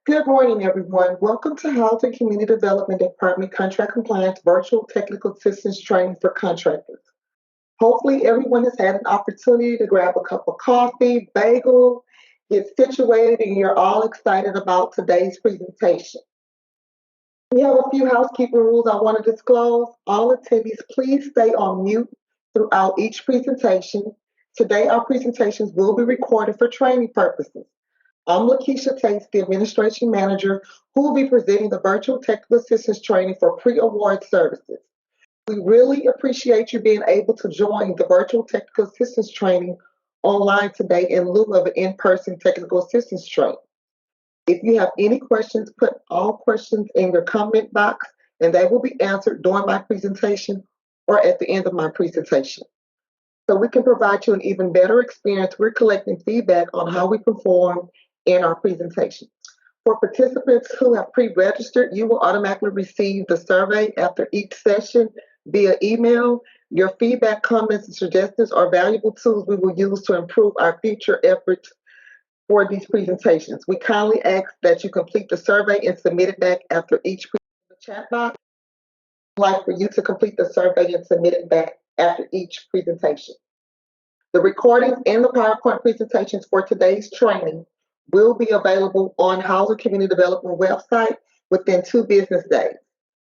Good morning, everyone. Welcome to Housing Community Development Department Contract Compliance Virtual Technical Assistance Training for Contractors. Hopefully, everyone has had an opportunity to grab a cup of coffee, bagel, get situated, and you're all excited about today's presentation. We have a few housekeeping rules I want to disclose. All attendees, please stay on mute throughout each presentation. Today, our presentations will be recorded for training purposes. I'm Lakeisha Tate, the Administration Manager, who will be presenting the Virtual Technical Assistance Training for Pre-Award Services. We really appreciate you being able to join the Virtual Technical Assistance Training online today in lieu of an in-person Technical Assistance Training. If you have any questions, put all questions in your comment box, and they will be answered during my presentation or at the end of my presentation. So we can provide you an even better experience, we're collecting feedback on how we perform in our presentation. For participants who have pre-registered, you will automatically receive the survey after each session via email. Your feedback, comments, and suggestions are valuable tools we will use to improve our future efforts for these presentations. We kindly ask that you complete the survey and submit it back after each chat box. I'd like for you to complete the survey and submit it back after each presentation. The recordings and the PowerPoint presentations for today's training will be available on Housing Community Development website within 2 business days.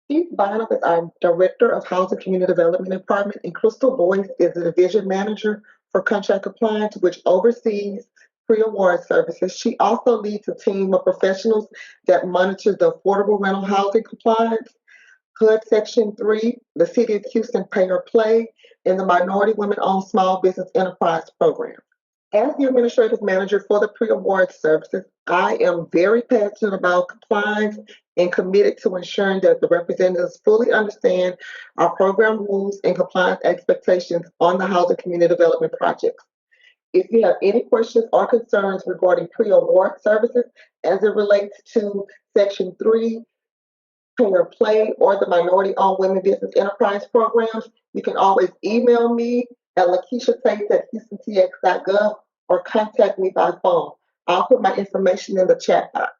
Steve Bynum is our Director of Housing Community Development Department, and Crystal Boyce is the Division Manager for Contract Compliance, which oversees pre-award services. She also leads a team of professionals that monitors the affordable rental housing compliance, HUD Section 3, the City of Houston Pay or Play, and the Minority Women-Owned Small Business Enterprise Program. As the Administrative Manager for the Pre-Award Services, I am very passionate about compliance and committed to ensuring that the representatives fully understand our program rules and compliance expectations on the housing community development projects. If you have any questions or concerns regarding pre-award services as it relates to Section 3, Pay or Play, or the Minority Owned Women Business Enterprise Programs, you can always email me at lakeishatate@houstontx.gov or contact me by phone. I'll put my information in the chat box.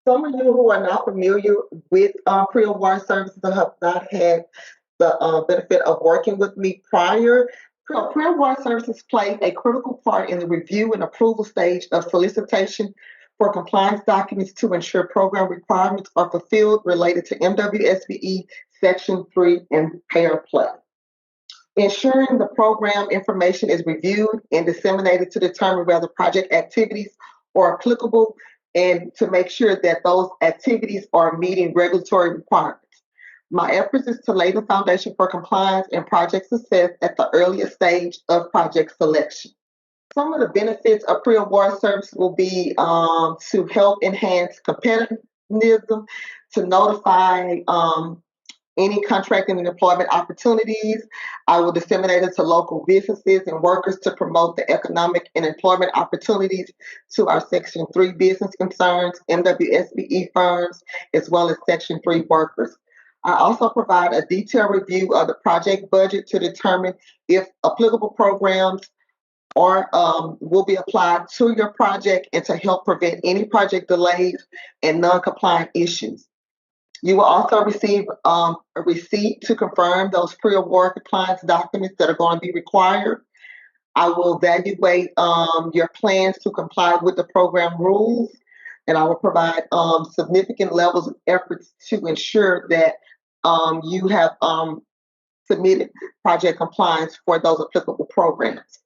Some of you who are not familiar with pre-award services and have not had the benefit of working with me prior, pre-award services play a critical part in the review and approval stage of solicitation for compliance documents to ensure program requirements are fulfilled related to MWSBE Section 3 and Pay or Play. Ensuring the program information is reviewed and disseminated to determine whether project activities are applicable and to make sure that those activities are meeting regulatory requirements. My efforts is to lay the foundation for compliance and project success at the earliest stage of project selection. Some of the benefits of pre-award service will be to help enhance competitiveness, to notify any contracting and employment opportunities. I will disseminate it to local businesses and workers to promote the economic and employment opportunities to our Section 3 business concerns, MWSBE firms, as well as Section 3 workers. I also provide a detailed review of the project budget to determine if applicable programs or will be applied to your project and to help prevent any project delays and non-compliant issues. You will also receive a receipt to confirm those pre-award compliance documents that are going to be required. I will evaluate your plans to comply with the program rules, and I will provide significant levels of efforts to ensure that you have submitted project compliance for those applicable programs.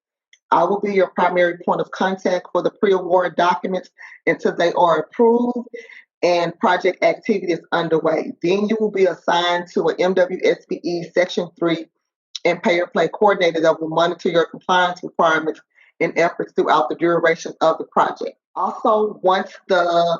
I will be your primary point of contact for the pre-award documents until they are approved and project activity is underway. Then you will be assigned to an MWSBE Section 3 and Pay or Play coordinator that will monitor your compliance requirements and efforts throughout the duration of the project. Also, once the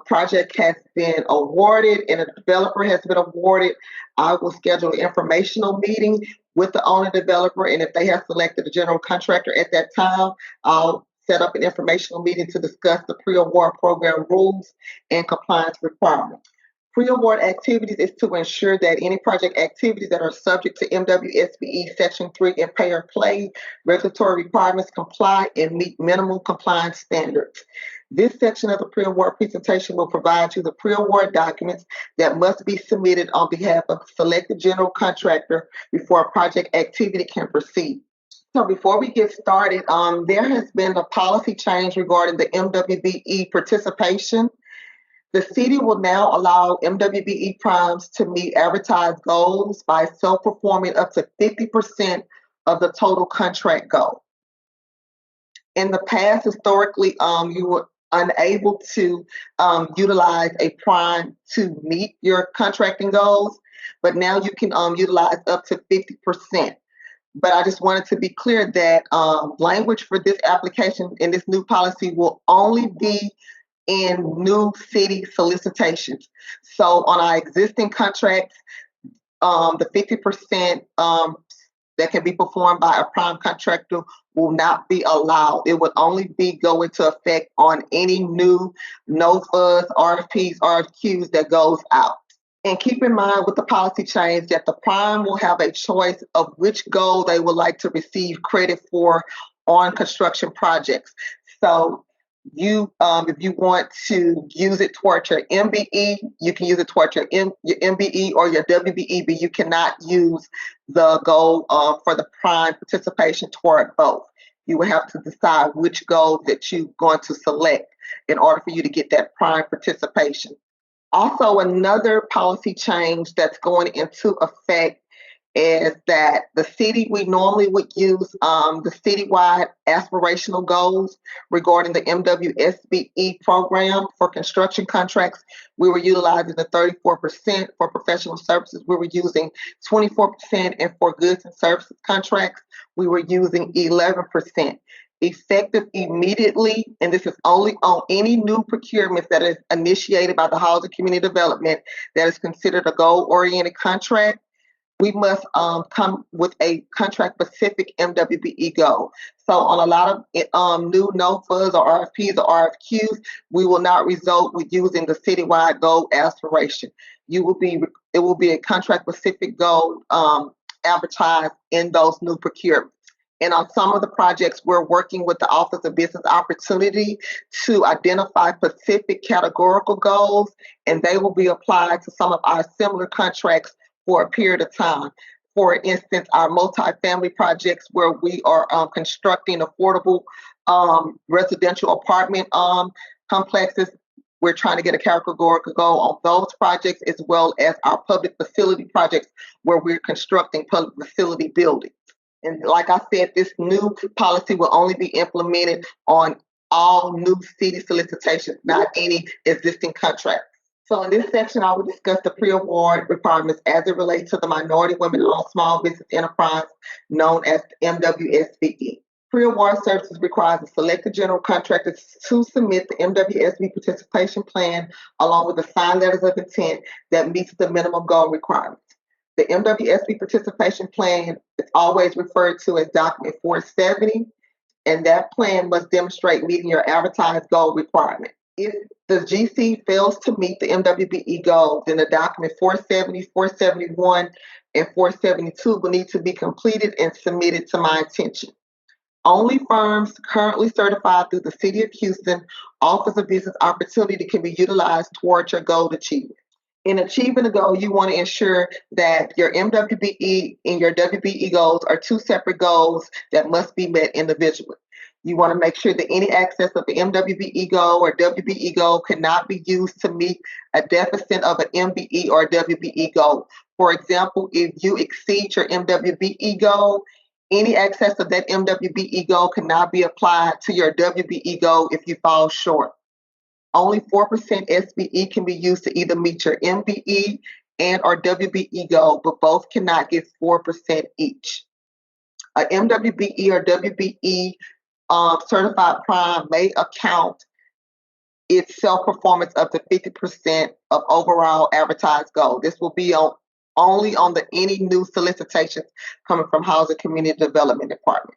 project has been awarded and a developer has been awarded, I will schedule an informational meeting with the owner developer, and if they have selected a general contractor at that time, I'll set up an informational meeting to discuss the pre-award program rules and compliance requirements. Pre-award activities is to ensure that any project activities that are subject to MWSBE Section 3 and Pay or Play regulatory requirements comply and meet minimum compliance standards. This section of the pre-award presentation will provide you the pre-award documents that must be submitted on behalf of the selected general contractor before a project activity can proceed. So before we get started, there has been a policy change regarding the MWBE participation. The city will now allow MWBE primes to meet advertised goals by self-performing up to 50% of the total contract goal. In the past, historically, you were unable to utilize a prime to meet your contracting goals, but now you can utilize up to 50%. But I just wanted to be clear that language for this application in this new policy will only be in new city solicitations. So on our existing contracts, the 50% that can be performed by a prime contractor will not be allowed. It would only be go into effect on any new no fuzz RFPs, RFQs that goes out. And keep in mind with the policy change that the prime will have a choice of which goal they would like to receive credit for on construction projects. So you, if you want to use it towards your MBE, you can use it towards your MBE or your WBE, but you cannot use the goal for the prime participation toward both. You will have to decide which goal that you're going to select in order for you to get that prime participation. Also, another policy change that's going into effect is that the city, we normally would use the citywide aspirational goals regarding the MWSBE program for construction contracts. We were utilizing the 34%. For professional services, we were using 24%, and for goods and services contracts, we were using 11%. Effective immediately, and this is only on any new procurements that is initiated by the Housing Community Development that is considered a goal-oriented contract, we must come with a contract-specific MWBE goal. So on a lot of new no-fuzz or RFPs or RFQs, we will not result with using the citywide goal aspiration. It will be a contract-specific goal advertised in those new procurements. And on some of the projects, we're working with the Office of Business Opportunity to identify specific categorical goals, and they will be applied to some of our similar contracts for a period of time. For instance, our multifamily projects where we are constructing affordable residential apartment complexes, we're trying to get a categorical goal on those projects, as well as our public facility projects where we're constructing public facility buildings. And like I said, this new policy will only be implemented on all new city solicitations, not any existing contracts. So in this section, I will discuss the pre-award requirements as it relates to the minority women-owned small business enterprise known as the MWSBE. Pre-award services requires the selected general contractor to submit the MWSBE participation plan along with the signed letters of intent that meets the minimum goal requirements. The MWSBE participation plan is always referred to as document 470, and that plan must demonstrate meeting your advertised goal requirement. If the GC fails to meet the MWBE goal, then the document 470, 471, and 472 will need to be completed and submitted to my attention. Only firms currently certified through the City of Houston Office of Business Opportunity can be utilized towards your goal achievement. In achieving a goal, you want to ensure that your MWBE and your WBE goals are two separate goals that must be met individually. You want to make sure that any excess of the MWBE goal or WBE goal cannot be used to meet a deficit of an MBE or WBE goal. For example, if you exceed your MWBE goal, any excess of that MWBE goal cannot be applied to your WBE goal if you fall short. Only 4% SBE can be used to either meet your MBE and or WBE goal, but both cannot get 4% each. A MWBE or WBE certified prime may account its self-performance up to 50% of overall advertised goal. This will be only on any new solicitations coming from Housing Community Development Department.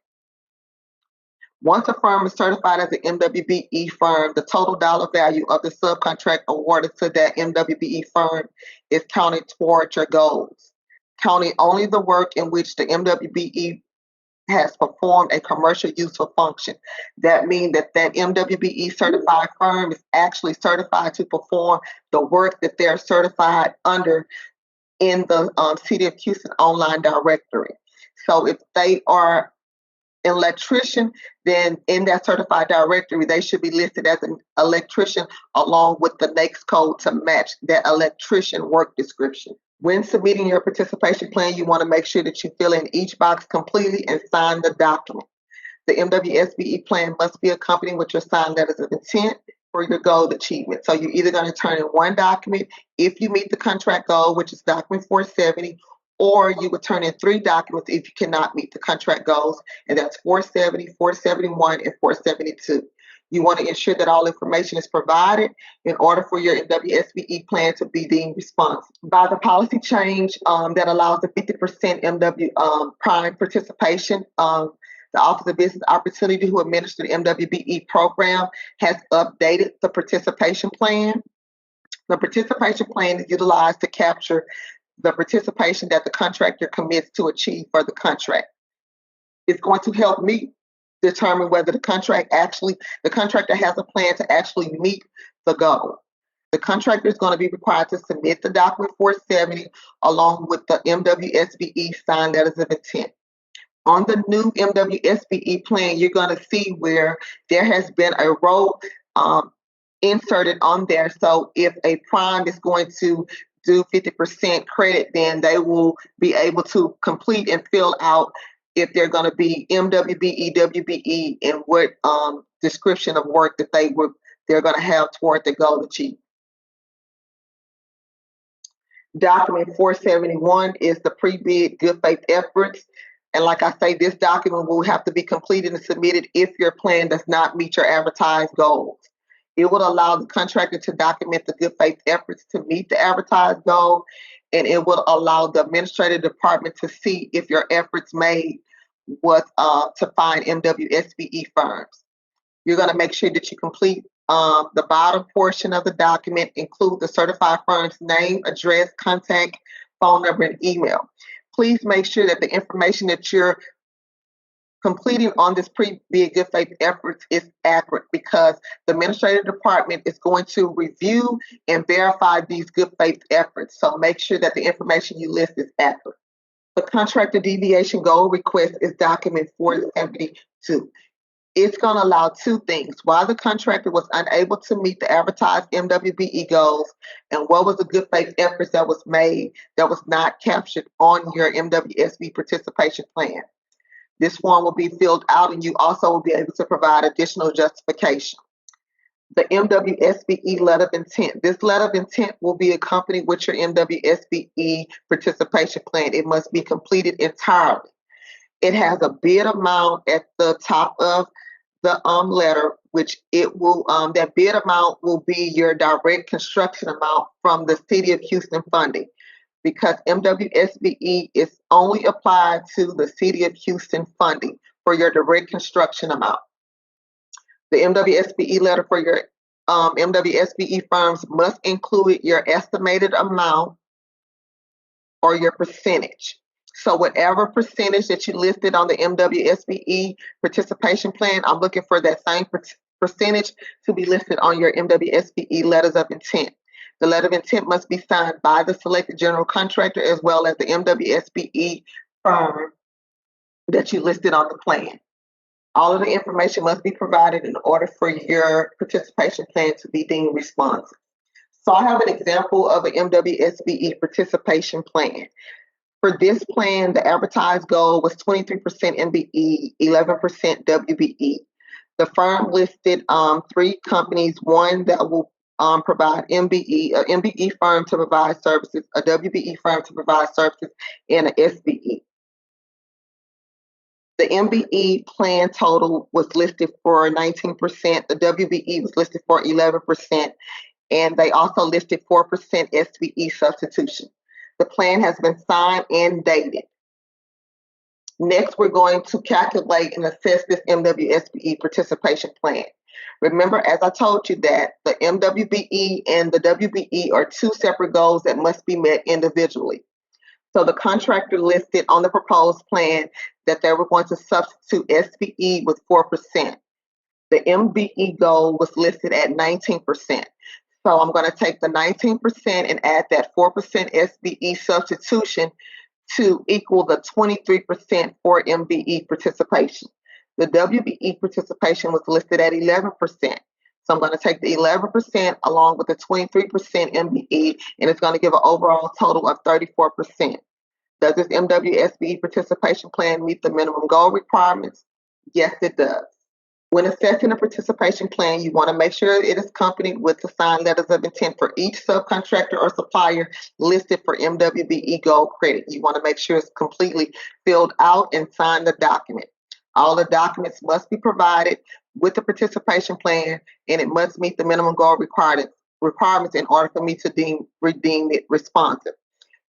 Once a firm is certified as an MWBE firm, the total dollar value of the subcontract awarded to that MWBE firm is counted towards your goals, counting only the work in which the MWBE has performed a commercial useful function. That means that MWBE certified firm is actually certified to perform the work that they're certified under in the City of Houston online directory. So if they are an electrician, then in that certified directory, they should be listed as an electrician along with the NAICS code to match that electrician work description. When submitting your participation plan, you want to make sure that you fill in each box completely and sign the document. The MWSBE plan must be accompanied with your signed letters of intent for your goal achievement. So you're either going to turn in one document if you meet the contract goal, which is document 470, or you would turn in 3 documents if you cannot meet the contract goals, and that's 470, 471, and 472. You want to ensure that all information is provided in order for your MWSBE plan to be deemed responsive. By the policy change that allows the 50% MW prime participation, the Office of Business Opportunity, who administers the MWBE program, has updated the participation plan. The participation plan is utilized to capture the participation that the contractor commits to achieve for the contract. It's going to help me determine whether the contractor has a plan to actually meet the goal. The contractor is going to be required to submit the document 470 along with the MWSBE signed letters of intent. On the new MWSBE plan, you're going to see where there has been a row inserted on there. So if a prime is going to do 50% credit, then they will be able to complete and fill out if they're going to be MWBE, WBE, and what description of work that they're going to have toward the goal achieved. Document 471 is the pre-bid good faith efforts. And like I say, this document will have to be completed and submitted if your plan does not meet your advertised goals. It will allow the contractor to document the good faith efforts to meet the advertised goal, and it will allow the administrative department to see if your efforts made was to find MWSBE firms. You're going to make sure that you complete the bottom portion of the document, include the certified firm's name, address, contact, phone number, and email. Please make sure that the information that you're completing on this pre-bid good faith efforts is accurate, because the administrative department is going to review and verify these good faith efforts. So make sure that the information you list is accurate. The contractor deviation goal request is document 472. It's going to allow 2 things: why the contractor was unable to meet the advertised MWBE goals, and what was the good faith efforts that was made that was not captured on your MWSB participation plan. This form will be filled out, and you also will be able to provide additional justification. The MWSBE letter of intent. This letter of intent will be accompanied with your MWSBE participation plan. It must be completed entirely. It has a bid amount at the top of the letter, which it will that bid amount will be your direct construction amount from the City of Houston funding, because MWSBE is only applied to the City of Houston funding for your direct construction amount. The MWSBE letter for your MWSBE firms must include your estimated amount or your percentage. So whatever percentage that you listed on the MWSBE participation plan, I'm looking for that same percentage to be listed on your MWSBE letters of intent. The letter of intent must be signed by the selected general contractor as well as the MWSBE firm that you listed on the plan. All of the information must be provided in order for your participation plan to be deemed responsive. So I have an example of an MWSBE participation plan. For this plan, the advertised goal was 23% MBE, 11% WBE. The firm listed 3 companies: one that will provide MBE, an MBE firm to provide services, a WBE firm to provide services, and an SBE. The MBE plan total was listed for 19%. The WBE was listed for 11%, and they also listed 4% SBE substitution. The plan has been signed and dated. Next, we're going to calculate and assess this MWSBE participation plan. Remember, as I told you, that the MWBE and the WBE are 2 separate goals that must be met individually. So the contractor listed on the proposed plan that they were going to substitute SBE with 4%. The MBE goal was listed at 19%. So I'm going to take the 19% and add that 4% SBE substitution to equal the 23% for MBE participation. The WBE participation was listed at 11%. So I'm going to take the 11% along with the 23% MBE, and it's going to give an overall total of 34%. Does this MWSBE participation plan meet the minimum goal requirements? Yes, it does. When assessing a participation plan, you want to make sure it is accompanied with the signed letters of intent for each subcontractor or supplier listed for MWBE Gold credit. You want to make sure it's completely filled out and sign the document. All the documents must be provided with the participation plan, and it must meet the minimum goal requirements in order for me to deem it responsive.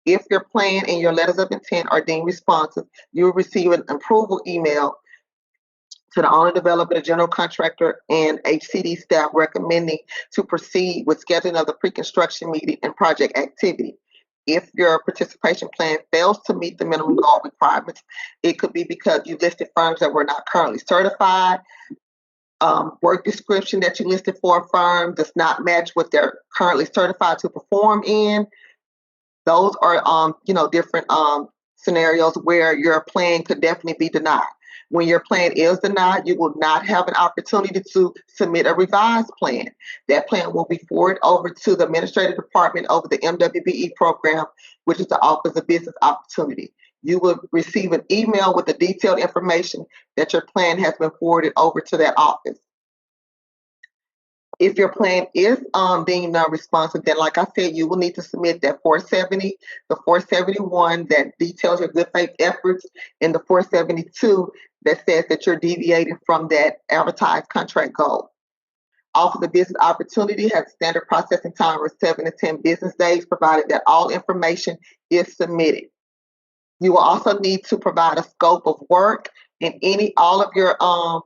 If your plan and your letters of intent are deemed responsive, you will receive an approval email to the owner, developer, the general contractor, and HCD staff recommending to proceed with scheduling of the pre-construction meeting and project activity. If your participation plan fails to meet the minimum goal requirements, it could be because you listed firms that were not currently certified, work description that you listed for a firm does not match what they're currently certified to perform in. Those are, different scenarios where your plan could definitely be denied. When your plan is denied, you will not have an opportunity to submit a revised plan. That plan will be forwarded over to the administrative department over the MWBE program, which is the Office of Business Opportunity. You will receive an email with the detailed information that your plan has been forwarded over to that office. If your plan is deemed non-responsive, then like I said, you will need to submit that 470, the 471 that details your good faith efforts, and the 472 that says that you're deviating from that advertised contract goal. Office of Business Opportunity has a standard processing time of 7 to 10 business days, provided that all information is submitted. You will also need to provide a scope of work and all of your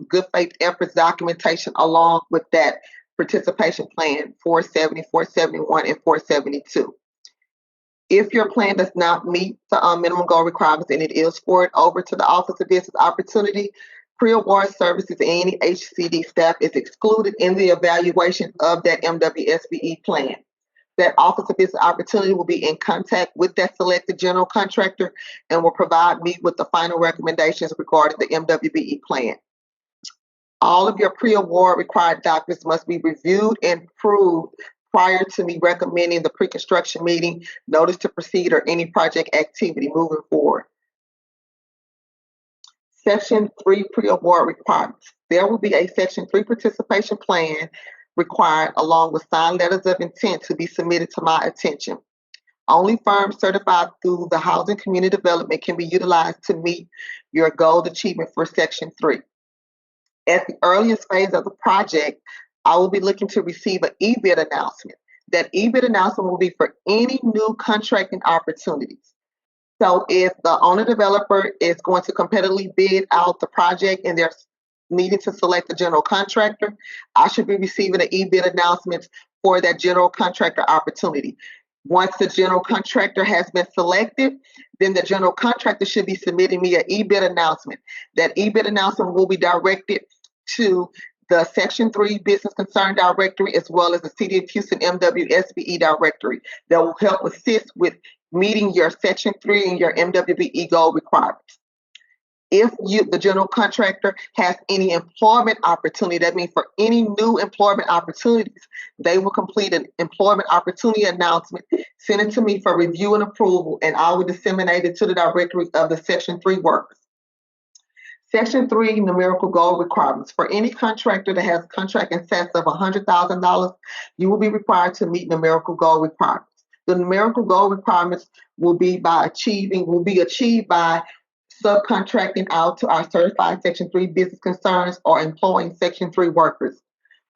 good faith efforts documentation along with that participation plan 470, 471, and 472. If your plan does not meet the minimum goal requirements and it is forwarded over to the Office of Business Opportunity, pre-award services and any HCD staff is excluded in the evaluation of that MWSBE plan. That Office of Business Opportunity will be in contact with that selected general contractor and will provide me with the final recommendations regarding the MWBE plan. All of your pre-award required documents must be reviewed and approved prior to me recommending the pre-construction meeting, notice to proceed, or any project activity moving forward. Section 3 pre-award requirements. There will be a Section 3 participation plan required along with signed letters of intent to be submitted to my attention. Only firms certified through the Housing Community Development can be utilized to meet your goal achievement for Section 3. At the earliest phase of the project, I will be looking to receive an EBID announcement. That EBID announcement will be for any new contracting opportunities. So if the owner developer is going to competitively bid out the project and they're needing to select a general contractor, I should be receiving an EBID announcement for that general contractor opportunity. Once the general contractor has been selected, then the general contractor should be submitting me an EBID announcement. That EBID announcement will be directed to the Section 3 Business Concern Directory as well as the City of Houston MWSBE Directory that will help assist with meeting your Section 3 and your MWBE goal requirements. If the general contractor has any employment opportunity, that means for any new employment opportunities, they will complete an employment opportunity announcement, send it to me for review and approval, and I will disseminate it to the directory of the Section 3 workers. Section 3 numerical goal requirements. For any contractor that has contract in excess of $100,000, you will be required to meet numerical goal requirements. The numerical goal requirements will be achieved by subcontracting out to our certified Section 3 business concerns or employing Section 3 workers.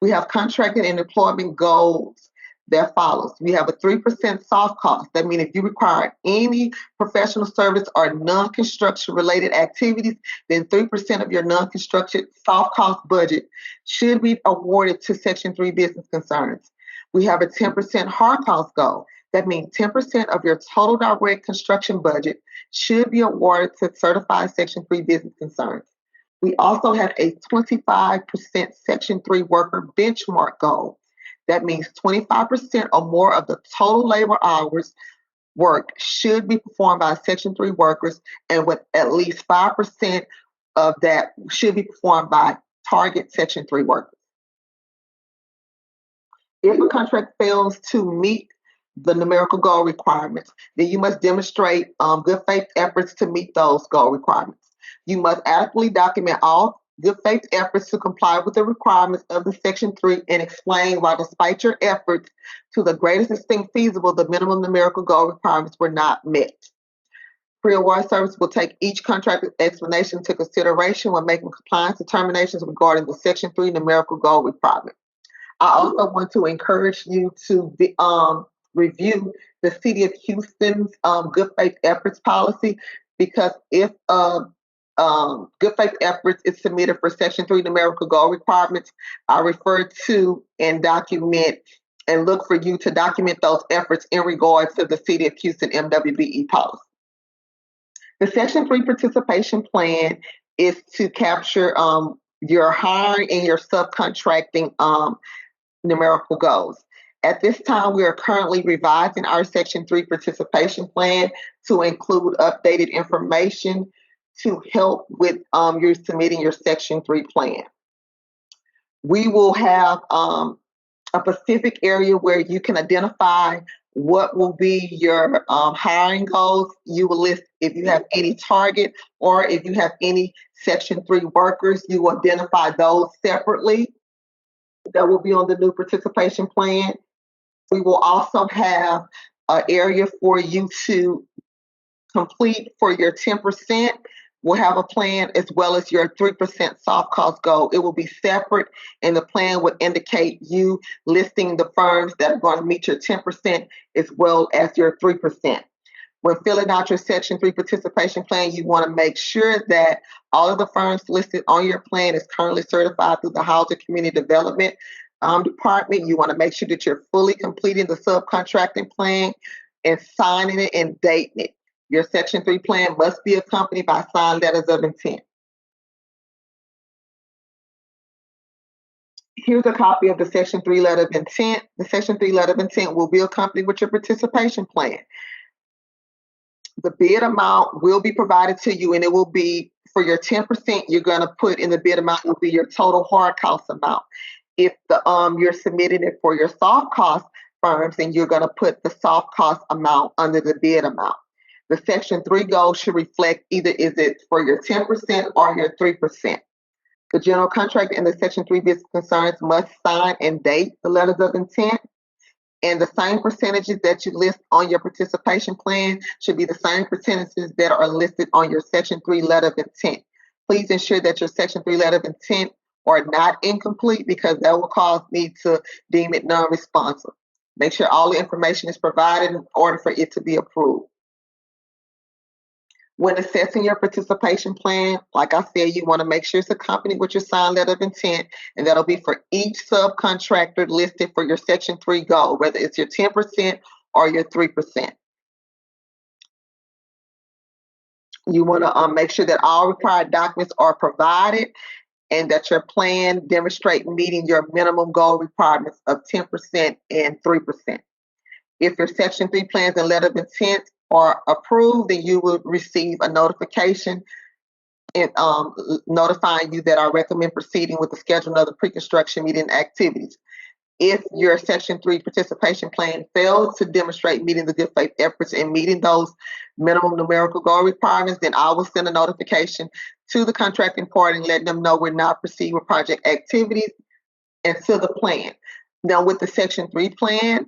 We have contracting and employment goals that follows. We have a 3% soft cost. That means if you require any professional service or non-construction related activities, then 3% of your non-construction soft cost budget should be awarded to Section 3 business concerns. We have a 10% hard cost goal. That means 10% of your total direct construction budget should be awarded to certified Section 3 business concerns. We also have a 25% Section 3 worker benchmark goal. That means 25% or more of the total labor hours worked should be performed by Section 3 workers, and with at least 5% of that should be performed by target Section 3 workers. If a contract fails to meet the numerical goal requirements, then you must demonstrate good faith efforts to meet those goal requirements. You must adequately document all good faith efforts to comply with the requirements of the Section 3 and explain why, despite your efforts to the greatest extent feasible, the minimum numerical goal requirements were not met. Pre-award service will take each contractor's explanation into consideration when making compliance determinations regarding the Section 3 numerical goal requirement. I also want to encourage you to review the City of Houston's good faith efforts policy, because if good faith efforts is submitted for Section 3 numerical goal requirements, I refer to and document and look for you to document those efforts in regards to the City of Houston MWBE policy. The Section 3 participation plan is to capture your hiring and your subcontracting numerical goals. At this time, we are currently revising our Section 3 participation plan to include updated information to help with you submitting your Section 3 plan. We will have a specific area where you can identify what will be your hiring goals. You will list if you have any target or if you have any Section 3 workers, you will identify those separately. That will be on the new participation plan. We will also have an area for you to complete for your 10%. We'll have a plan as well as your 3% soft cost goal. It will be separate, and the plan would indicate you listing the firms that are going to meet your 10% as well as your 3%. When filling out your Section 3 participation plan, you want to make sure that all of the firms listed on your plan is currently certified through the Housing Community Development Department. You want to make sure that you're fully completing the subcontracting plan and signing it and dating it. Your Section 3 plan must be accompanied by signed letters of intent. Here's a copy of the Section 3 letter of intent. The Section 3 letter of intent will be accompanied with your participation plan. The bid amount will be provided to you, and it will be for your 10%. You're going to put in the bid amount will be your total hard cost amount. If you're submitting it for your soft cost firms, then you're going to put the soft cost amount under the bid amount. The Section 3 goal should reflect either is it for your 10% or your 3%. The general contractor and the Section 3 business concerns must sign and date the letters of intent. And the same percentages that you list on your participation plan should be the same percentages that are listed on your Section 3 letter of intent. Please ensure that your Section 3 letter of intent are not incomplete, because that will cause me to deem it non-responsive. Make sure all the information is provided in order for it to be approved. When assessing your participation plan, like I said, you want to make sure it's accompanied with your signed letter of intent, and that'll be for each subcontractor listed for your Section 3 goal, whether it's your 10% or your 3%. You want to make sure that all required documents are provided and that your plan demonstrate meeting your minimum goal requirements of 10% and 3%. If your Section 3 plans and letter of intent are approved, then you will receive a notification and notifying you that I recommend proceeding with the scheduling of the pre-construction meeting activities. If your Section 3 participation plan fails to demonstrate meeting the good faith efforts and meeting those minimum numerical goal requirements, then I will send a notification to the contracting party and letting them know we're not proceeding with project activities until the plan. Now, with the Section 3 plan,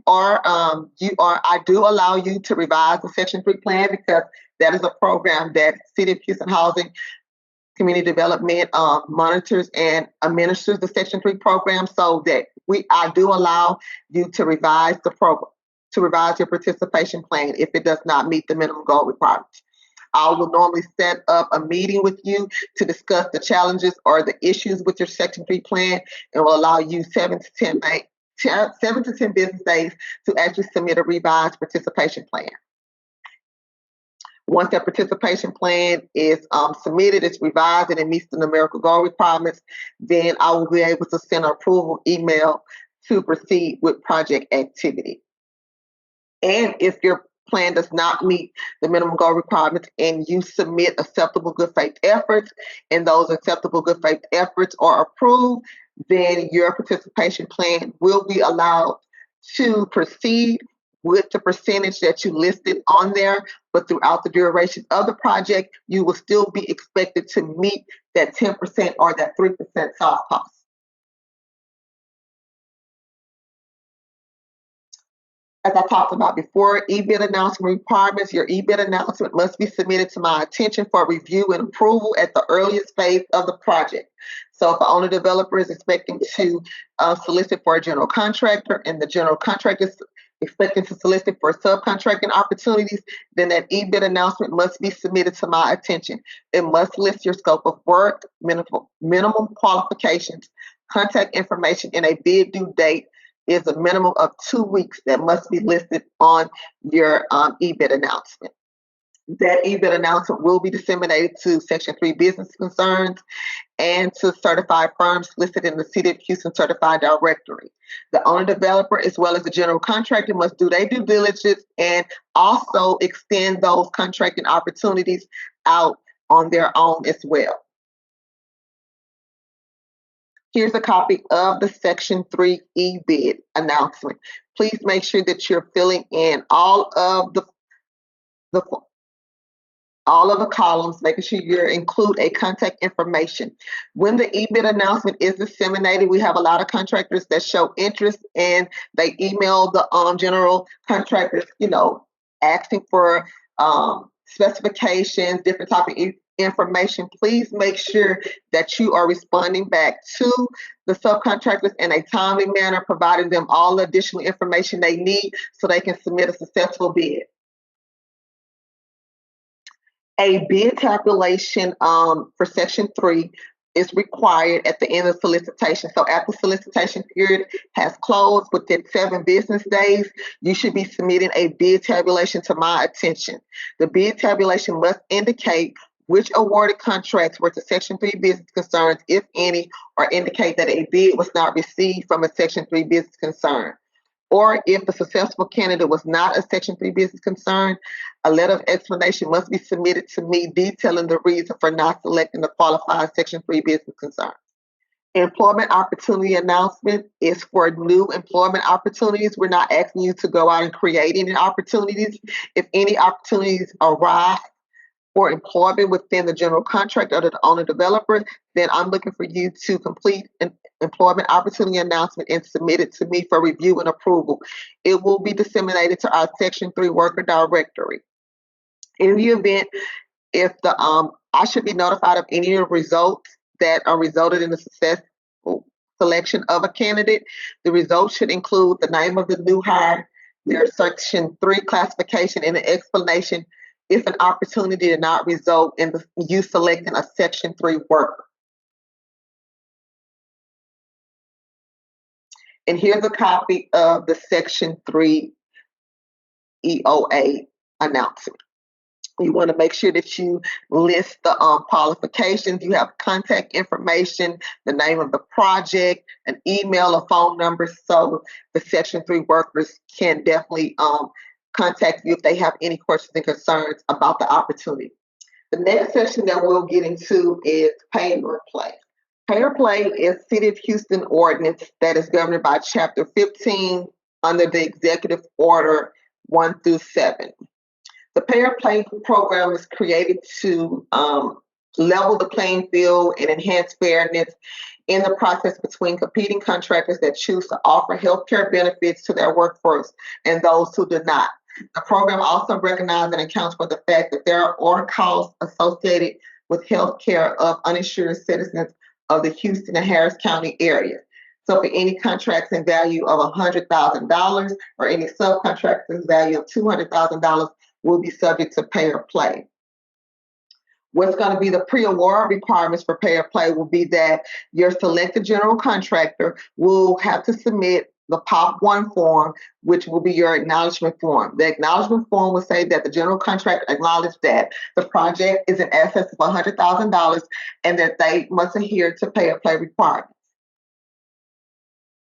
I do allow you to revise the Section 3 plan, because that is a program that City of Houston Housing Community Development monitors and administers the Section 3 program, so that I do allow you to revise the program, to revise your participation plan if it does not meet the minimum goal requirements. I will normally set up a meeting with you to discuss the challenges or the issues with your Section 3 plan, and will allow you 7 to 7 to 10 business days to actually submit a revised participation plan. Once that participation plan is submitted, it's revised, and it meets the numerical goal requirements, then I will be able to send an approval email to proceed with project activity. And if your plan does not meet the minimum goal requirements and you submit acceptable good faith efforts, and those acceptable good faith efforts are approved, then your participation plan will be allowed to proceed with the percentage that you listed on there. But throughout the duration of the project, you will still be expected to meet that 10% or that 3% soft cost. As I talked about before, EBID announcement requirements. Your EBID announcement must be submitted to my attention for review and approval at the earliest phase of the project. So if the owner developer is expecting to solicit for a general contractor, and the general contractor is expecting to solicit for subcontracting opportunities, then that EBID announcement must be submitted to my attention. It must list your scope of work, minimum qualifications, contact information, and a bid due date is a minimum of 2 weeks that must be listed on your EBID announcement. That EBID announcement will be disseminated to Section 3 business concerns and to certified firms listed in the City of Houston Certified Directory. The owner developer, as well as the general contractor, must do their due diligence and also extend those contracting opportunities out on their own as well. Here's a copy of the Section 3 EBID announcement. Please make sure that you're filling in all of the columns, making sure you include a contact information. When the EBID announcement is disseminated, we have a lot of contractors that show interest, and they email the general contractors, asking for specifications, different type of information. Please make sure that you are responding back to the subcontractors in a timely manner, providing them all the additional information they need so they can submit a successful bid. A bid tabulation for Section 3 is required at the end of solicitation. So after solicitation period has closed, within 7 business days, you should be submitting a bid tabulation to my attention. The bid tabulation must indicate which awarded contracts were to Section 3 business concerns, if any, or indicate that a bid was not received from a Section 3 business concern. Or if the successful candidate was not a Section 3 business concern, a letter of explanation must be submitted to me detailing the reason for not selecting the qualified Section 3 business concern. Employment opportunity announcement is for new employment opportunities. We're not asking you to go out and create any opportunities. If any opportunities arise for employment within the general contractor or the owner developer, then I'm looking for you to complete an employment opportunity announcement and submit it to me for review and approval. It will be disseminated to our Section 3 worker directory. In the event, if I should be notified of any of the results that are resulted in the successful selection of a candidate. The results should include the name of the new hire, their Section 3 classification, and an explanation if an opportunity did not result in you selecting a Section 3 worker. And here's a copy of the Section 3 EOA announcement. You want to make sure that you list the qualifications. You have contact information, the name of the project, an email, a phone number, so the Section 3 workers can definitely contact you if they have any questions and concerns about the opportunity. The next section that we'll get into is pay or play. Pay or play is City of Houston ordinance that is governed by Chapter 15 under the Executive Order 1 through 7. The pay or play program is created to level the playing field and enhance fairness in the process between competing contractors that choose to offer healthcare benefits to their workforce and those who do not. The program also recognizes and accounts for the fact that there are costs associated with healthcare of uninsured citizens of the Houston and Harris County area. So for any contracts in value of $100,000 or any subcontractors value of $200,000 will be subject to pay or play. What's going to be the pre-award requirements for pay or play will be that your selected general contractor will have to submit the POP1 form, which will be your acknowledgement form. The acknowledgement form will say that the general contractor acknowledged that the project is in excess of $100,000 and that they must adhere to pay-or-play requirements.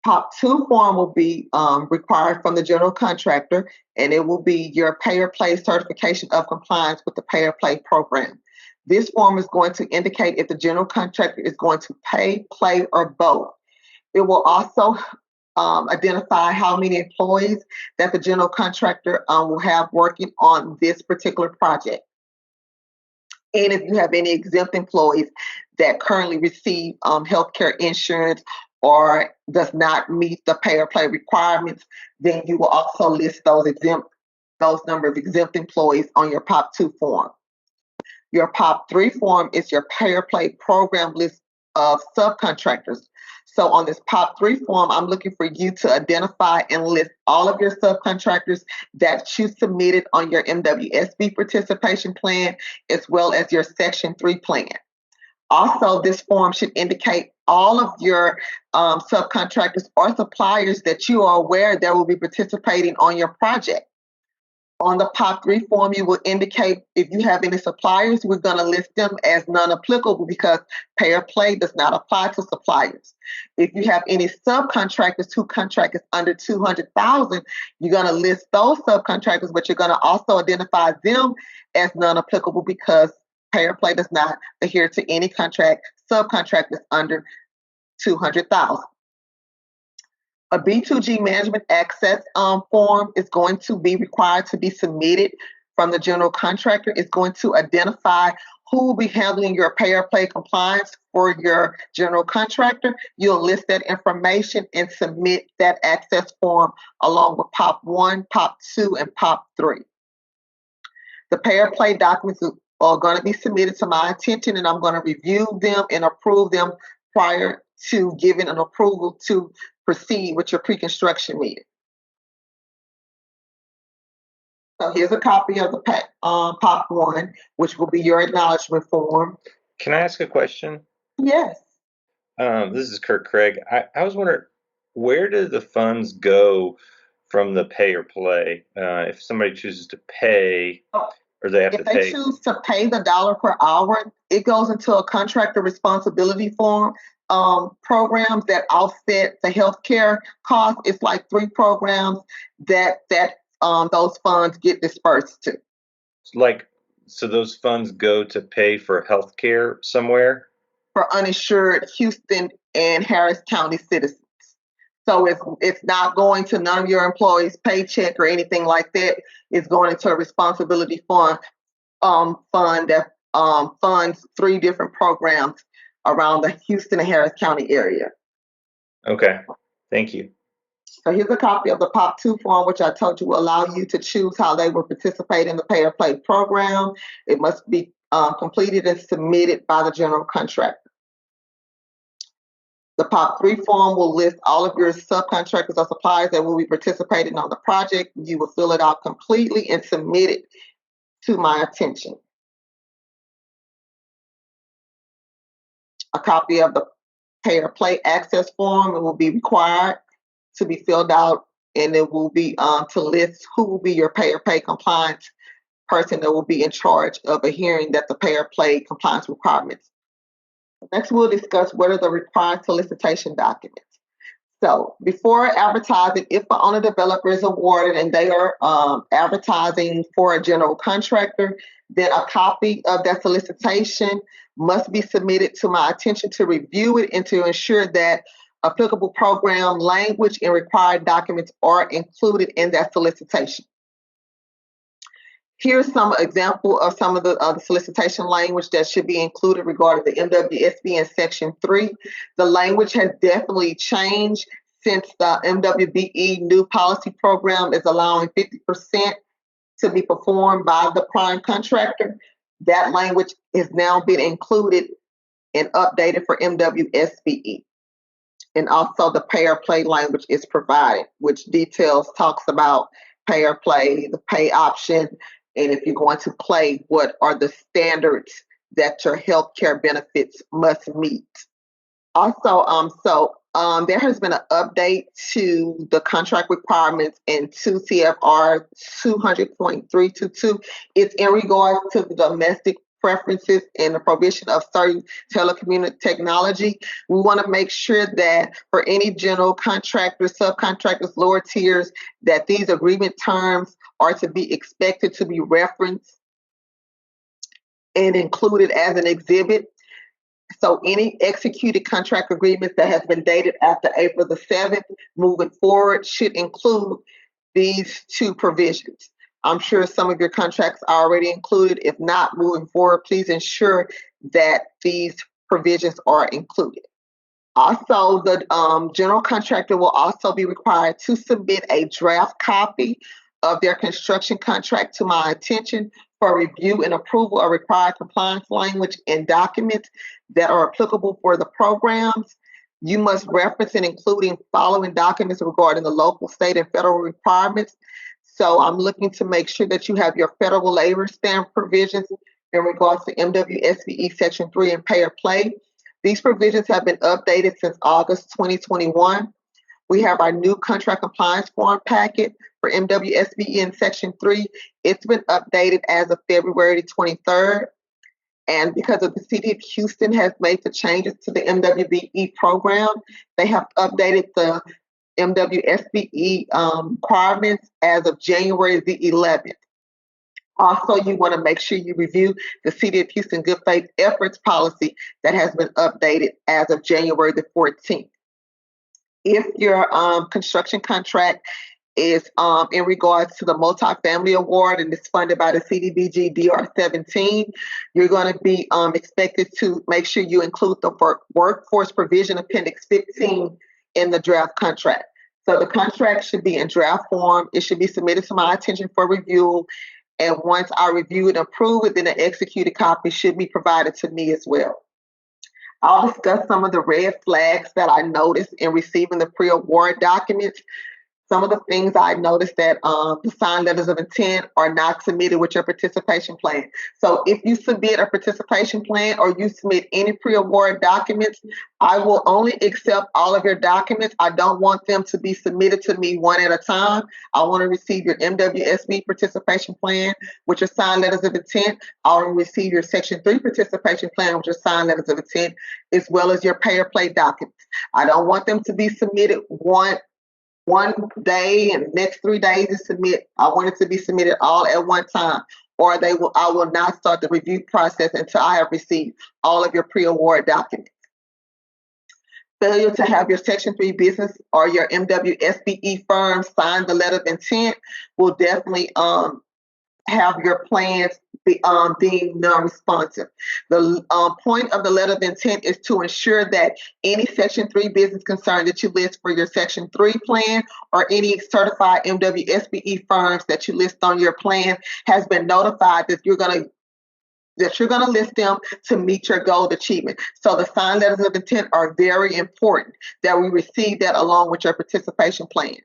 POP2 form will be required from the general contractor, and it will be your pay-or-play certification of compliance with the pay-or-play program. This form is going to indicate if the general contractor is going to pay, play, or both. It will also identify how many employees that the general contractor will have working on this particular project. And if you have any exempt employees that currently receive healthcare insurance or does not meet the pay or play requirements, then you will also list those number of exempt employees on your POP2 form. Your POP3 form is your pay or play program list of subcontractors. So on this POP3 form, I'm looking for you to identify and list all of your subcontractors that you submitted on your MWSBE participation plan, as well as your Section 3 plan. Also, this form should indicate all of your subcontractors or suppliers that you are aware that will be participating on your project. On the POP3 form, you will indicate if you have any suppliers, we're going to list them as non-applicable because pay or play does not apply to suppliers. If you have any subcontractors whose contract is under $200,000, you're going to list those subcontractors, but you're going to also identify them as non-applicable because pay or play does not adhere to any contract subcontractors under $200,000. A B2G management access form is going to be required to be submitted from the general contractor. It's going to identify who will be handling your pay or play compliance for your general contractor. You'll list that information and submit that access form along with POP1, POP2, and POP3. The pay or play documents are going to be submitted to my attention, and I'm going to review them and approve them prior to giving an approval to proceed with your pre-construction meeting. So here's a copy of the POP1, which will be your acknowledgement form. Can I ask a question? Yes. This is Kurt Craig. I was wondering, where do the funds go from the pay or play? If somebody chooses to pay, or they have to pay? If they choose to pay the dollar per hour, it goes into a contractor responsibility form. Programs that offset the healthcare costs. It's like 3 programs that those funds get dispersed to. So those funds go to pay for healthcare somewhere? For uninsured Houston and Harris County citizens. So it's not going to none of your employees' paycheck or anything like that. It's going into a responsibility fund that funds 3 different programs around the Houston and Harris County area. Okay, thank you. So here's a copy of the POP2 form, which I told you will allow you to choose how they will participate in the pay or play program. It must be completed and submitted by the general contractor. The POP3 form will list all of your subcontractors or suppliers that will be participating on the project. You will fill it out completely and submit it to my attention. A copy of the pay or play access form, it will be required to be filled out, and it will be to list who will be your pay or play compliance person that will be in charge of adhering that the pay or play compliance requirements. Next, we'll discuss what are the required solicitation documents. So before advertising, if the owner developer is awarded and they are advertising for a general contractor, then a copy of that solicitation must be submitted to my attention to review it and to ensure that applicable program language and required documents are included in that solicitation. Here's some example of some of the solicitation language that should be included regarding the MWSBE in Section 3. The language has definitely changed since the MWBE new policy program is allowing 50% to be performed by the prime contractor. That language is now being included and updated for MWSBE. And also the pay or play language is provided, which talks about pay or play, the pay option, and if you're going to play, what are the standards that your healthcare benefits must meet. Also, so There has been an update to the contract requirements in 2 CFR 200.322. It's in regards to the domestic preferences and the provision of certain telecommunication technology. We want to make sure that for any general contractors, subcontractors, lower tiers, that these agreement terms are to be expected to be referenced and included as an exhibit. So any executed contract agreements that has been dated after April the 7th moving forward should include these two provisions. I'm sure some of your contracts are already included. If not, moving forward, please ensure that these provisions are included. Also, the general contractor will also be required to submit a draft copy of their construction contract to my attention for review and approval of required compliance language and documents that are applicable for the programs. You must reference and including following documents regarding the local, state, and federal requirements. So I'm looking to make sure that you have your federal labor stamp provisions in regards to MWSBE Section 3 and pay or play. These provisions have been updated since August 2021. We have our new contract compliance form packet for MWSBE in Section 3. It's been updated as of February 23rd. And because of the City of Houston has made the changes to the MWBE program, they have updated the MWSBE requirements as of January the 11th. Also, you want to make sure you review the City of Houston Good Faith Efforts policy that has been updated as of January the 14th. If your construction contract is in regards to the multifamily award and is funded by the CDBG DR17, you're going to be expected to make sure you include the workforce provision appendix 15 in the draft contract. So the contract should be in draft form. It should be submitted to my attention for review. And once I review and approve it, then an executed copy should be provided to me as well. I'll discuss some of the red flags that I noticed in receiving the pre-award documents. Some of the things I noticed that the signed letters of intent are not submitted with your participation plan. So if you submit a participation plan or you submit any pre-award documents, I will only accept all of your documents. I don't want them to be submitted to me one at a time. I want to receive your MWSB participation plan with your signed letters of intent. I want to receive your Section 3 participation plan with your signed letters of intent, as well as your pay or play documents. I don't want them to be submitted one day and next 3 days to submit. I want it to be submitted all at one time, or I will not start the review process until I have received all of your pre-award documents. Failure to have your Section 3 business or your MWSBE firm sign the letter of intent will definitely have your plans deemed non-responsive. The point of the letter of intent is to ensure that any Section 3 business concern that you list for your Section 3 plan or any certified MWSBE firms that you list on your plan has been notified that you're going to list them to meet your goal achievement. So the signed letters of intent are very important that we receive that along with your participation plans.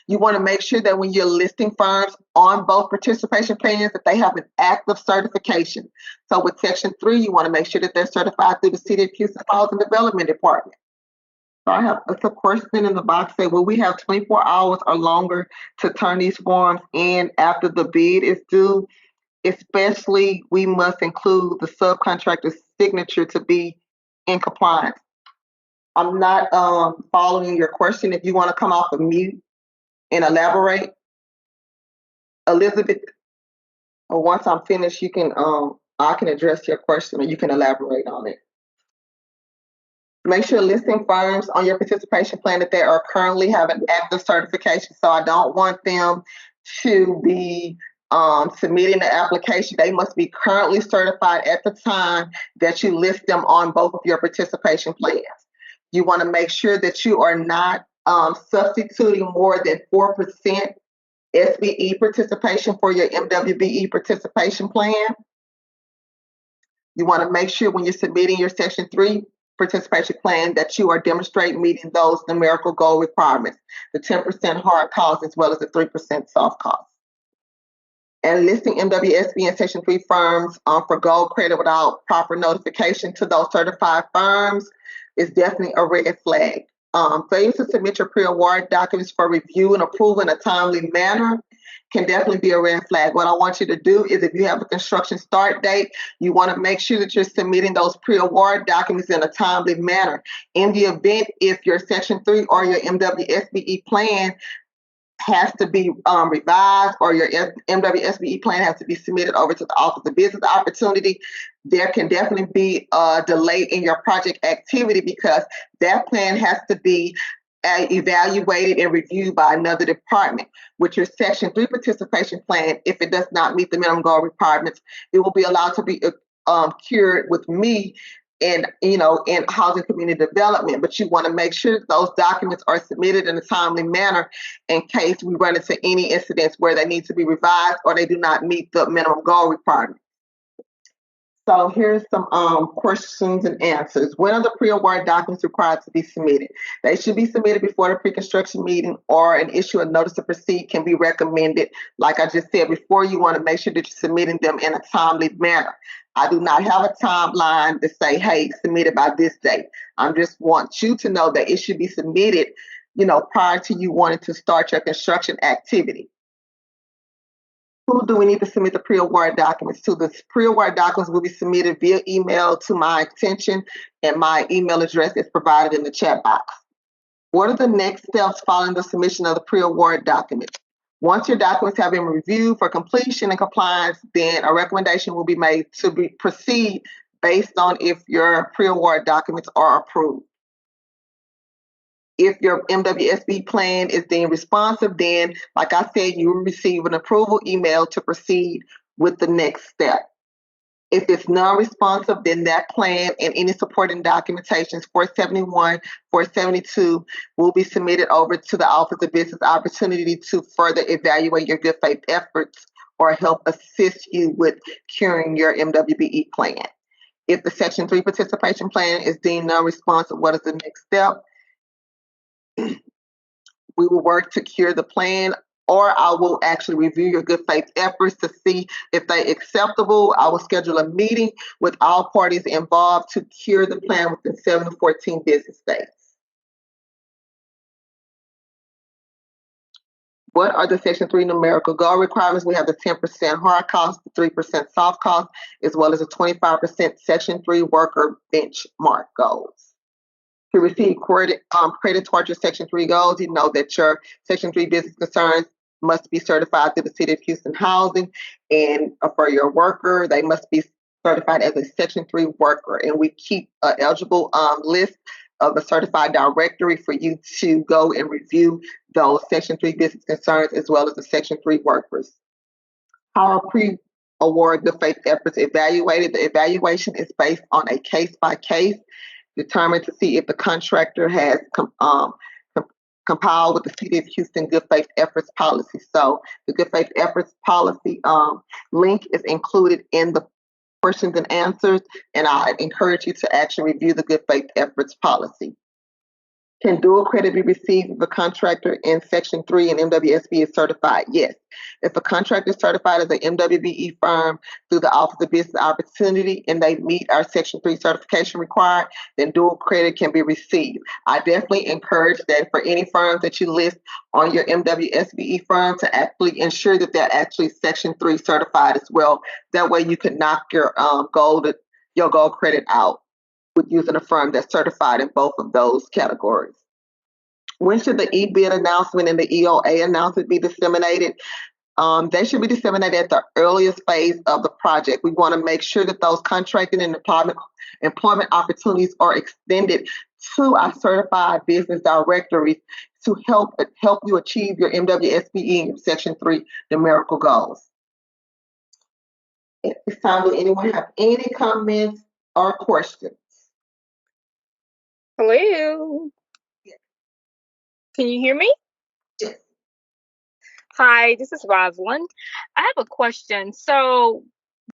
You want to make sure that when you're listing firms on both participation plans that they have an active certification. So with Section 3, you want to make sure that they're certified through the City of Houston Housing Development Department. So I have a question in the box saying, will we have 24 hours or longer to turn these forms in after the bid is due? Especially, we must include the subcontractor's signature to be in compliance. I'm not following your question. If you want to come off of mute and elaborate, Elizabeth, or once I'm finished, you can I can address your question or you can elaborate on it. Make sure listing firms on your participation plan that they are currently having active certification. So I don't want them to be submitting the application. They must be currently certified at the time that you list them on both of your participation plans. You want to make sure that you are not substituting more than 4% SBE participation for your MWBE participation plan. You want to make sure when you're submitting your Section 3 participation plan that you are demonstrating meeting those numerical goal requirements, the 10% hard cost as well as the 3% soft cost. And listing MWSBE and Section 3 firms for gold credit without proper notification to those certified firms is definitely a red flag. Failure to submit your pre-award documents for review and approval in a timely manner can definitely be a red flag. What I want you to do is, if you have a construction start date, you want to make sure that you're submitting those pre-award documents in a timely manner. In the event if your Section 3 or your MWSBE plan has to be revised, or your MWSBE plan has to be submitted over to the Office of Business Opportunity, there can definitely be a delay in your project activity, because that plan has to be evaluated and reviewed by another department. With your Section 3 participation plan, if it does not meet the minimum goal requirements, it will be allowed to be cured with me in housing community development. But you want to make sure that those documents are submitted in a timely manner in case we run into any incidents where they need to be revised or they do not meet the minimum goal requirement. So here's some questions and answers. When are the pre-award documents required to be submitted? They should be submitted before the pre-construction meeting, or an issue of notice to proceed can be recommended. Like I just said before, you want to make sure that you're submitting them in a timely manner. I do not have a timeline to say, hey, submit it by this date. I just want you to know that it should be submitted, prior to you wanting to start your construction activity. Who do we need to submit the pre-award documents to? The pre-award documents will be submitted via email to my attention, and my email address is provided in the chat box. What are the next steps following the submission of the pre-award documents? Once your documents have been reviewed for completion and compliance, then a recommendation will be made to proceed based on if your pre-award documents are approved. If your MWSBE plan is deemed responsive, then, like I said, you will receive an approval email to proceed with the next step. If it's non-responsive, then that plan and any supporting documentations 471, 472 will be submitted over to the Office of Business Opportunity to further evaluate your good faith efforts or help assist you with curing your MWBE plan. If the Section 3 participation plan is deemed non-responsive, what is the next step? We will work to cure the plan, or I will actually review your good faith efforts to see if they're acceptable. I will schedule a meeting with all parties involved to cure the plan within 7 to 14 business days. What are the Section 3 numerical goal requirements? We have the 10% hard cost, the 3% soft cost, as well as a 25% Section 3 worker benchmark goals. To receive credit towards your Section 3 goals, you know that your Section 3 business concerns must be certified through the City of Houston Housing, and for your worker, they must be certified as a Section 3 worker. And we keep an eligible list of a certified directory for you to go and review those Section 3 business concerns as well as the Section 3 workers. How are pre-award good faith efforts evaluated? The evaluation is based on a case-by-case, determined to see if the contractor has compiled with the City of Houston Good Faith Efforts Policy. So the Good Faith Efforts Policy link is included in the questions and answers, and I encourage you to actually review the Good Faith Efforts Policy. Can dual credit be received if a contractor in Section 3 and MWSBE is certified? Yes. If a contractor is certified as an MWBE firm through the Office of Business Opportunity and they meet our Section 3 certification required, then dual credit can be received. I definitely encourage that for any firms that you list on your MWSBE firm to actually ensure that they're actually Section 3 certified as well. That way you can knock your gold credit out with using a firm that's certified in both of those categories. When should the e-bid announcement and the EOA announcement be disseminated? They should be disseminated at the earliest phase of the project. We want to make sure that those contracting and employment opportunities are extended to our certified business directories to help you achieve your MWSBE and your Section 3 numerical goals. At this time, do anyone have any comments or questions? Hello. Yes. Can you hear me? Yes. Hi, this is Rosalind. I have a question. So,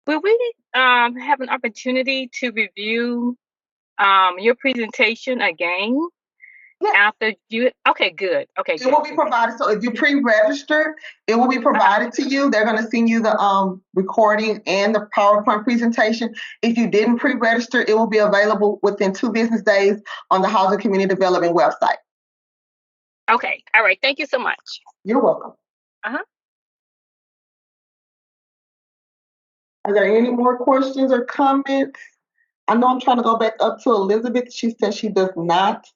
will we have an opportunity to review your presentation again? Yes. after you? Okay, good. Okay, It will be provided. So if you pre-register, it will be provided to you. They're going to send you the recording and the PowerPoint presentation. If you didn't pre-register, it will be available within 2 business days on the Housing Community Development website. Okay. All right. Thank you so much. You're welcome. Uh-huh. Are there any more questions or comments? I know I'm trying to go back up to Elizabeth. She says she does not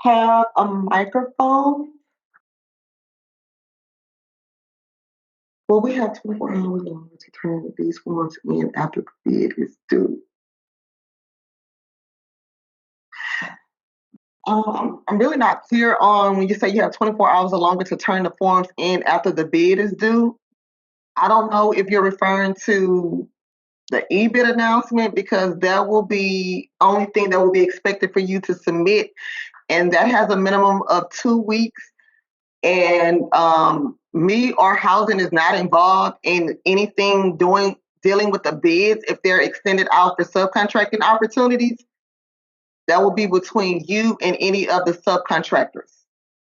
have a microphone. Well, we have 24 hours longer to turn these forms in after the bid is due. I'm really not clear on when you say you have 24 hours or longer to turn the forms in after the bid is due. I don't know if you're referring to the e-bid announcement, because that will be only thing that will be expected for you to submit, and that has a minimum of 2 weeks. And me or housing is not involved in anything dealing with the bids. If they're extended out for subcontracting opportunities, that will be between you and any of the subcontractors.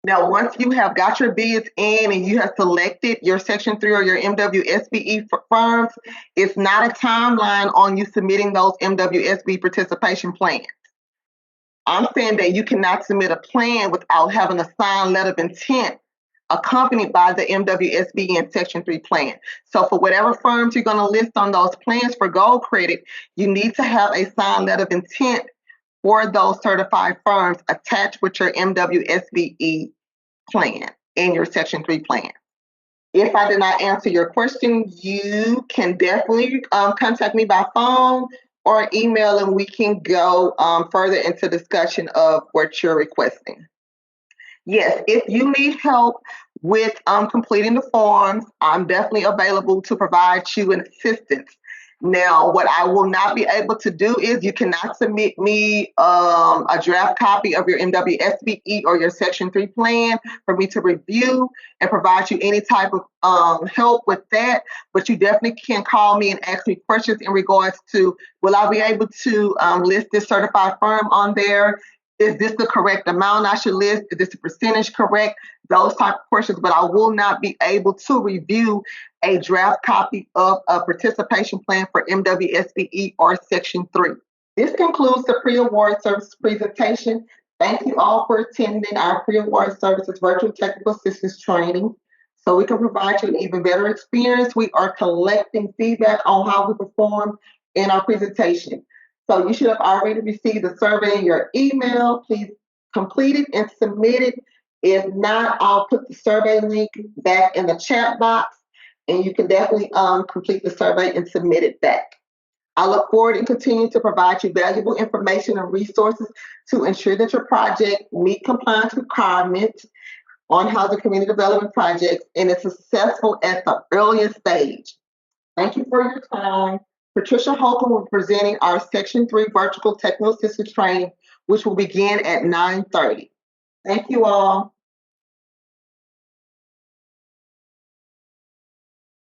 Now, once you have got your bids in and you have selected your Section 3 or your MWSBE firms, it's not a timeline on you submitting those MWSBE participation plans. I'm saying that you cannot submit a plan without having a signed letter of intent accompanied by the MWSBE and Section 3 plan. So for whatever firms you're going to list on those plans for gold credit, you need to have a signed letter of intent for those certified firms attached with your MWSBE plan and your Section 3 plan. If I did not answer your question, you can definitely contact me by phone or email, and we can go further into discussion of what you're requesting. Yes, if you need help with completing the forms, I'm definitely available to provide you an assistance. Now, what I will not be able to do is you cannot submit me a draft copy of your MWSBE or your Section 3 plan for me to review and provide you any type of help with that. But you definitely can call me and ask me questions in regards to, will I be able to list this certified firm on there? Is this the correct amount I should list? Is this the percentage correct? Those type of questions, but I will not be able to review a draft copy of a participation plan for MWSBE or Section 3. This concludes the pre-award services presentation. Thank you all for attending our pre-award services virtual technical assistance training. So we can provide you an even better experience. We are collecting feedback on how we perform in our presentation. So you should have already received the survey in your email. Please complete it and submit it. If not, I'll put the survey link back in the chat box, and you can definitely complete the survey and submit it back. I look forward to continuing to provide you valuable information and resources to ensure that your project meet compliance requirements on housing community development projects and is successful at the earliest stage. Thank you for your time. Patricia Holcomb will be presenting our Section 3 virtual technical assistance training, which will begin at 9:30. Thank you all.